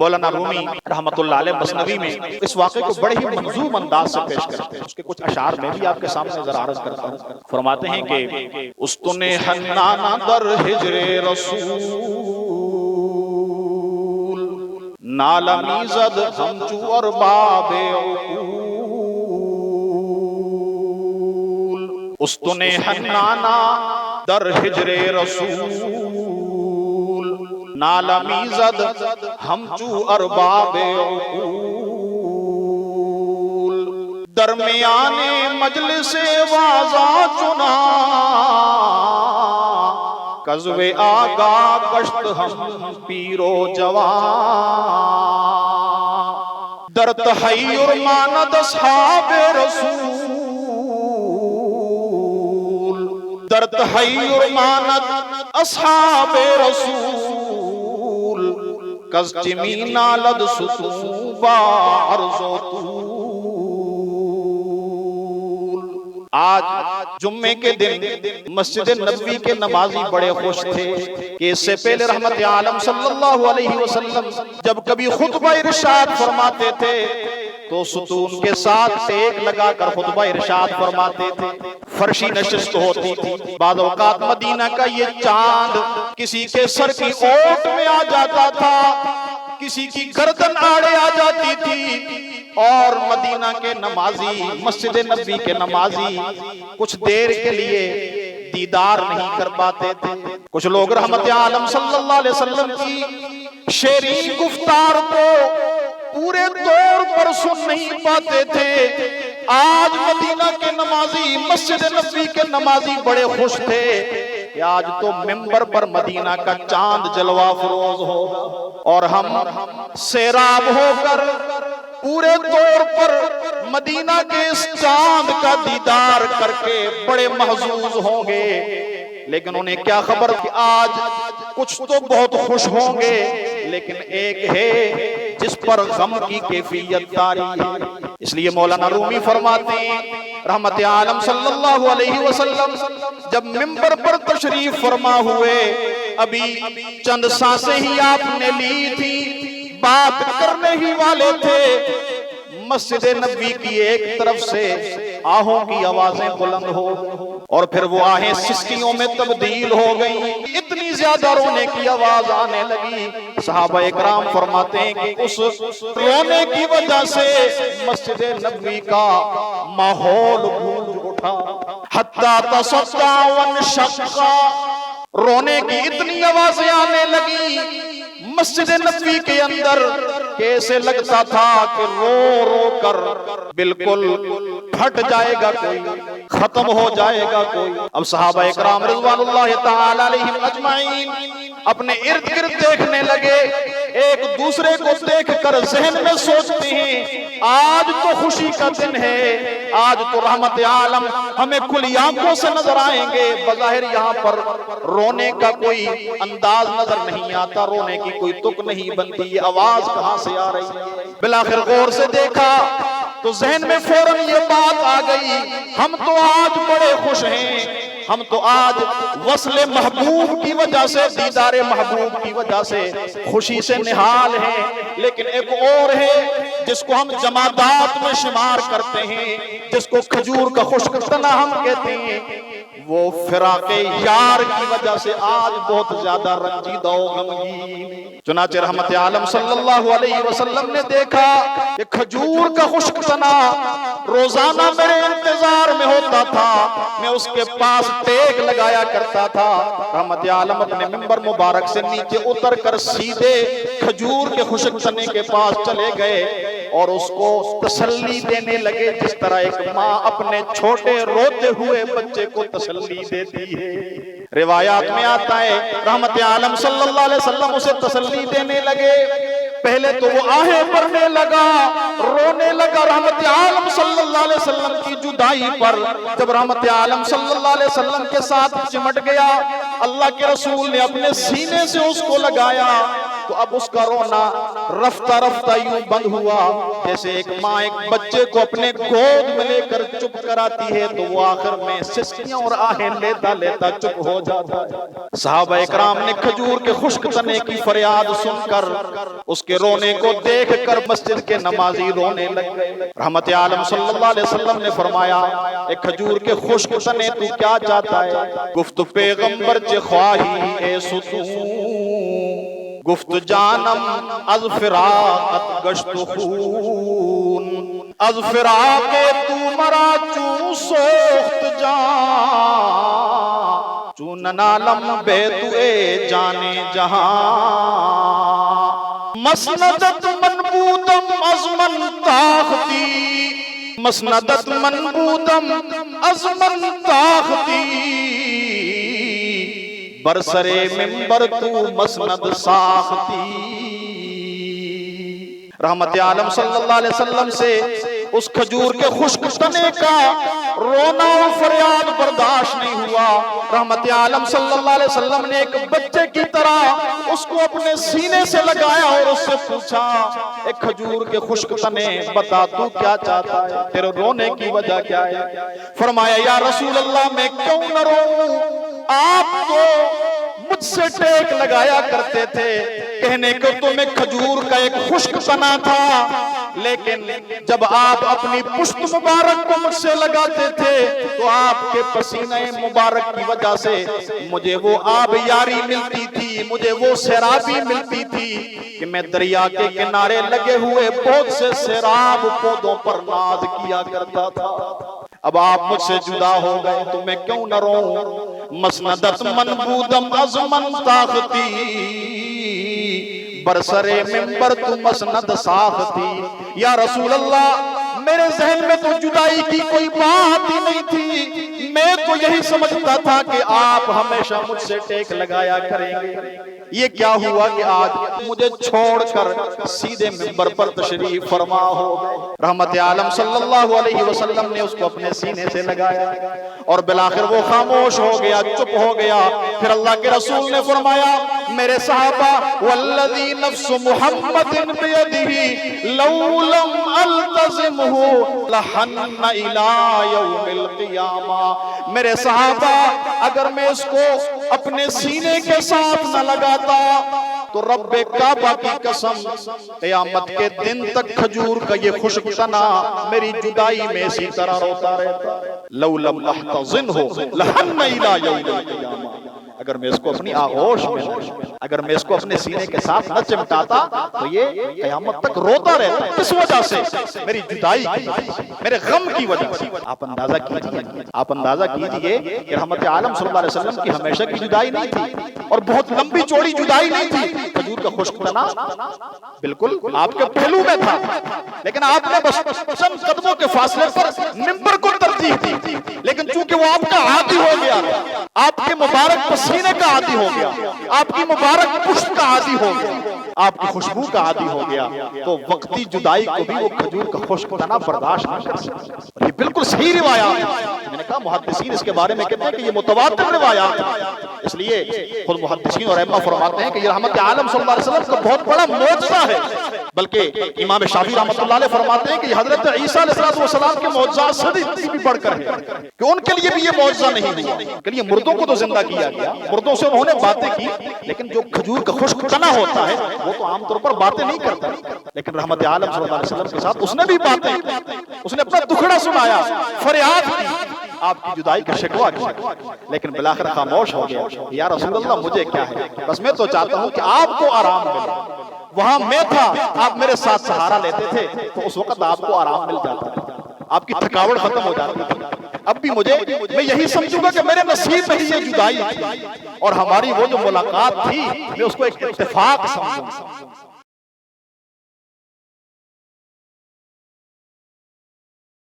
مولانا رومی رحمت اللہ علیہ مثنوی میں اس واقعے کو بڑے ہی منظوم انداز سے پیش کرتے ہیں. اس کے کچھ اشعار میں بھی آپ کے سامنے ذرا عرض کرتا ہوں. فرماتے ہیں کہ استن حنانہ در ہجر رسول نالمی زد ہمچو ارباب عقول. استن حنانہ در ہجر رسول نالمی زد ہمچو ارباب عقول. درمیان مجلس واضح چنا قذو آگاہ گشت ہم پیر و جوان. در تحیر ماند اصحاب رسول در تحیر ماند اصحاب رسول کز چمی نالد ستوبا عرض و طول. آج جمعے کے دن مسجد نبوی کے نمازی بڑے خوش تھے کہ اس سے پہلے رحمت عالم صلی اللہ علیہ وسلم جب کبھی خطبہ ارشاد فرماتے تھے تو ستون کے ساتھ ٹیک لگا کر خطبہ ارشاد فرماتے تھے. فرشی نشست ہوتی تھی. بعض اوقات مدینہ کا یہ چاند کسی کے سر کی اوٹ میں آ جاتا تھا, کسی کی گردن آڑے آ جاتی تھی, اور مدینہ کے نمازی مسجد نبی کے نمازی کچھ دیر کے لیے دیدار نہیں کر پاتے تھے. کچھ لوگ رحمت عالم صلی اللہ علیہ وسلم کی شیرین گفتار کو پورے طور پر سن نہیں پاتے تھے. آج مدینہ کے نمازی مسجد نبی کے نمازی بڑے خوش تھے کہ آج تو ممبر پر مدینہ کا چاند جلوہ فروز ہوگا اور ہم سیراب ہو کر پورے طور پر مدینہ کے اس چاند کا دیدار کر کے بڑے محظوظ ہوں گے. لیکن انہیں کیا خبر کہ آج کچھ تو بہت خوش ہوں گے, لیکن ایک ہے جس پر غم کی کیفیت طاری ہے. اس لیے مولانا رومی فرماتے ہیں رحمت عالم صلی اللہ علیہ وسلم جب ممبر پر تشریف فرما ہوئے, ابھی چند سانسیں ہی آپ نے لی تھی, بات کرنے ہی والے تھے, مسجد نبوی کی ایک طرف سے آہوں کی آوازیں بلند ہو اور پھر وہ آہیں سسکیوں میں تبدیل ہو گئی. اتنی زیادہ رونے کی آواز آنے لگی. صحابہ اکرام فرماتے ہیں کہ اس رونے کی وجہ سے مسجد نبوی کا ماحول گونج اٹھا. حتی تصدع وانشقا, رونے کی اتنی آوازیں آنے لگی مسجد نبوی کے اندر کہ ایسے لگتا تھا کہ رو رو کر بالکل پھٹ جائے گا کوئی, ختم ہو جائے گا کوئی. اب صحابہ اکرام رضوان اللہ تعالی علیہم اجمعین اپنے ارد گرد دیکھنے لگے, ایک دوسرے کو دیکھ کر ذہن میں سوچتے ہیں آج تو خوشی کا دن ہے, آج تو رحمت عالم ہمیں کھلی آنکھوں سے نظر آئیں گے. بظاہر یہاں پر رونے کا کوئی انداز نظر نہیں آتا, رونے کی کوئی تک نہیں بنتی, یہ آواز کہاں سے آ رہی ہے. بالآخر غور سے دیکھا تو ذہن میں فوراً یہ بات آ گئی, ہم تو آج بڑے خوش ہیں, ہم تو آج وصل محبوب کی وجہ سے, دیدار محبوب کی وجہ سے خوشی سے نہال ہیں. لیکن ایک اور ہے جس کو ہم جمادات میں شمار کرتے ہیں, جس کو کھجور کا خشک تنا ہم کہتے ہیں, وہ فراق یار کی وجہ سے آج بہت زیادہ رنجیدہ و غمگین. چنانچہ رحمت عالم صلی اللہ علیہ وسلم نے دیکھا کہ کھجور کا خشک تنا روزانہ میرے انتظار میں ہوتا تھا, میں اس کے پاس ٹیک لگایا کرتا تھا. رحمت عالم اپنے منبر مبارک سے نیچے اتر کر سیدھے کھجور کے خشک تنے کے پاس چلے گئے اور اس کو تسلی دینے لگے جس طرح ایک ماں اپنے چھوٹے روتے ہوئے بچے کو تسلی دیتی ہے. روایات میں آتا ہے رحمت عالم صلی اللہ علیہ وسلم اسے تسلی دینے لگے. پہلے تو وہ آہیں بھرنے لگا, رونے لگا رحمت عالم صلی اللہ علیہ وسلم کی جدائی پر. جب رحمت عالم صلی اللہ علیہ وسلم کے ساتھ چمٹ گیا, اللہ کے رسول نے اپنے سینے سے اس کو لگایا, تو اب اس کا رونا رفتہ رفتہ یوں بند ہوا جیسے ایک ماں ایک بچے کو اپنے گود میں لے کر چپ کراتی ہے تو وہ آخر میں سسکیاں اور آہیں لیتا لیتا چپ ہو جاتا ہے۔ صحابہ اکرام نے کھجور کے خشک تنے کی فریاد سن کر اس کے رونے کو دیکھ کر مسجد کے نمازی رونے لگ گئے۔ رحمت عالم صلی اللہ علیہ وسلم نے فرمایا ایک کھجور کے خشک تنے تو کیا چاہتا ہے؟ گفت پیغمبر چے خواہی اے ستون، گفت جانم از فراقت گشت خون، از فراق تو مرا چون سوخت جان، چون نالم بے تو اے جانے جہاں، مسندت منبودم از من تاختی، مسندت منبودم از من تاختی، برسر منبر تو مسند ساختی۔ رحمت عالم صلی اللہ علیہ وسلم سے اس کھجور کے خشک تنے کا رونا و فریاد برداشت نہیں ہوا۔ رحمت عالم صلی اللہ علیہ وسلم نے ایک بچے کی طرح اس کو اپنے سینے سے لگایا اور اس سے پوچھا ایک کھجور کے خشک تنے بتا تو کیا چاہتا ہے، تیرے رونے کی وجہ کیا ہے؟ فرمایا یا رسول اللہ میں کیوں نہ روؤں، آپ تو مجھ سے ٹیک لگایا کرتے تھے، کہنے کو تمہیں کھجور کا ایک خشک تنا تھا، لیکن جب آپ اپنی پشت مبارک کو مجھ سے لگاتے تھے تو آپ کے پسینے مبارک کی وجہ سے مجھے وہ آب یاری ملتی تھی، مجھے وہ سیرابی ملتی تھی کہ میں دریا کے کنارے لگے ہوئے بہت سے سیراب پودوں پر ناز کیا کرتا تھا۔ اب آپ مجھ سے جدا ہو گئے تو میں کیوں نہ روؤں، مسندت منبودم از من طاقتی، برسر منبر تو مسند ساختی۔ یا رسول اللہ میرے ذہن میں تو جدائی کی کوئی بات ہی نہیں تھی، میں تو یہی سمجھتا تھا کہ آپ ہمیشہ مجھ سے ٹیک لگایا کریں گے۔ یہ کیا ہوا کہ آج مجھے چھوڑ کر سیدھے منبر پر تشریف فرما ہو گئے۔ رحمت عالم صلی اللہ علیہ وسلم نے اس کو اپنے سینے سے لگایا اور بالآخر وہ خاموش ہو گیا، چپ ہو گیا۔ پھر اللہ کے رسول نے فرمایا میرے صحابہ والذی نفس محمد بیدہ لو لم التزمہ لحن الی یوم القیامہ، میرے صحابہ اگر میں اس کو اپنے سینے کے ساتھ نہ لگاتا تو رب کعبہ کی قسم قیامت کے دن تک کھجور کا یہ خشک تنا میری جدائی میں اسی طرح روتا رہتا۔ لو لم احتضنہ لحن الی یوم القیامہ، اگر میں اس کو اپنی آغوش میں، اگر میں اس کو اپنے سینے کے ساتھ نہ چمٹاتا تو یہ قیامت تک روتا رہتا۔ کس وجہ سے؟ میری جدائی کی وجہ سے، میرے غم کی وجہ سے۔ آپ اندازہ کیجئے کہ رحمت عالم صلی اللہ علیہ وسلم کی ہمیشہ کی جدائی نہیں تھی اور بہت لمبی چوڑی جدائی نہیں تھی۔ کھجور کا خشک تنا بالکل آپ کے پہلو میں تھا، لیکن آپ نے بس چند قدموں کے فاصلے پر منبر کو ترجیح دی، لیکن چونکہ وہ آپ کا عادی ہو گیا، آپ کے مبارک پسینے کا عادی ہو گیا، آپ کی مبارک پشت کا عادی ہو گیا، آپ کی خوشبو کا عادی ہو گیا، تو وقتی جدائی کو بھی وہ کھجور کا خشک تنا برداشت نہ کر سکتا۔ یہ بالکل صحیح روایات ہے، میں نے کہا محدثین اس کے بارے میں کہتے ہیں کہ یہ متواتر روایات ہیں، اس لیے خود محدثین اور ائمہ فرماتے ہیں کہ یہ رحمت عالم صلی اللہ علیہ وسلم کا بہت بڑا معجزہ ہے۔ بلکہ امام شافعی رحمۃ اللہ علیہ فرماتے ہیں کہ حضرت عیسیٰ علیہ السلام کے معجزات سے بھی بڑھ کر ہے، کہ ان کے لیے بھی یہ معجزہ نہیں ہوا۔ کہ لیے مردوں کو تو زندہ کیا گیا، مردوں سے انہوں نے باتیں کی، لیکن جو کھجور کا خشک تنا ہوتا ہے وہ تو عام طور پر باتیں نہیں کرتا، لیکن رحمت عالم صلی اللہ علیہ وسلم کے ساتھ اس نے بھی باتیں کی، اس نے اپنا دکھڑا سنایا، فریاد کی، آپ کی جدائی کا شکوہ کیا، لیکن بالآخر خاموش ہو گیا۔ یا رسول اللہ مجھے کیا ہے، بس میں تو چاہتا ہوں کہ آپ کو آرام ملے۔ وہاں میں تھا، آپ میرے ساتھ سہارا لیتے تھے تو اس وقت آپ کو آرام مل جاتا تھا، آپ کی تھکاوٹ ختم ہو جاتی تھی۔ اب بھی میں یہی سمجھوں گا کہ میرے نصیب میں ہی یہ جدائی تھی، اور ہماری وہ جو ملاقات تھی میں اس کو ایک اتفاق سمجھوں۔